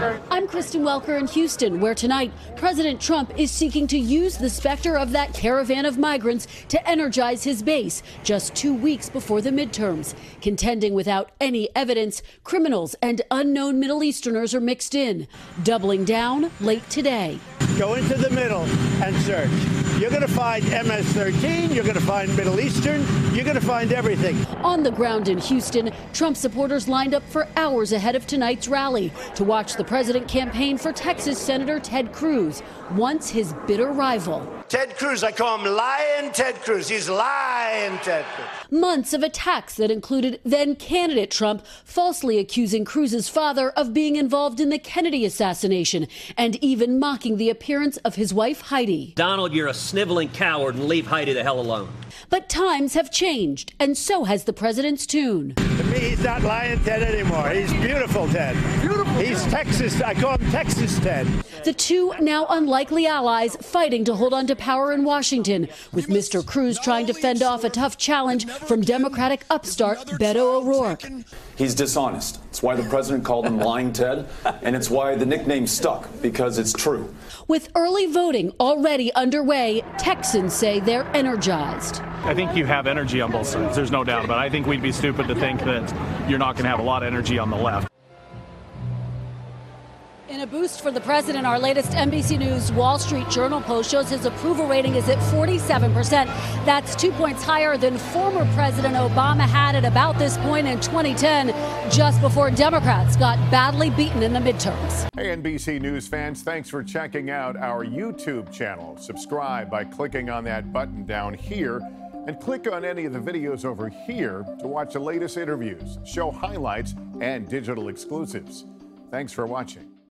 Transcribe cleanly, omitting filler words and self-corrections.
I'm Kristen Welker in Houston, where tonight President Trump is seeking to use the specter of that caravan of migrants to energize his base just 2 weeks before the midterms, contending without any evidence criminals and unknown Middle Easterners are mixed in, doubling down late today. Go into the middle and search. You're going to find MS-13, you're going to find Middle Eastern, you're going to find everything. On the ground in Houston, Trump supporters lined up for hours ahead of tonight's rally to watch the president campaign for Texas Senator Ted Cruz, once his bitter rival. Ted Cruz, I call him Lying Ted Cruz. He's lying Ted Cruz. Months of attacks that included then-candidate Trump falsely accusing Cruz's father of being involved in the Kennedy assassination and even mocking the appearance of his wife, Heidi. Donald, you're a sniveling coward, and leave Heidi the hell alone. But times have changed, and so has the president's tune. To me, he's not Lying Ted anymore. He's beautiful Ted. Beautiful. He's Texas. I call him Texas Ted. The two now unlikely allies fighting to hold on to power in Washington, with Mr. Cruz trying to fend off a tough challenge from Democratic upstart Beto O'Rourke. He's dishonest. It's why the president called him Lying Ted, and it's why the nickname stuck, because it's true. With early voting already underway, Texans say they're energized. I think you have energy on both sides. There's no doubt about it. I think we'd be stupid to think that you're not going to have a lot of energy on the left. In a boost for the president, our latest NBC News Wall Street Journal poll shows his approval rating is at 47%. That's 2 points higher than former President Obama had at about this point in 2010, just before Democrats got badly beaten in the midterms. Hey, NBC News fans, thanks for checking out our YouTube channel. Subscribe by clicking on that button down here, and click on any of the videos over here to watch the latest interviews, show highlights, and digital exclusives. Thanks for watching.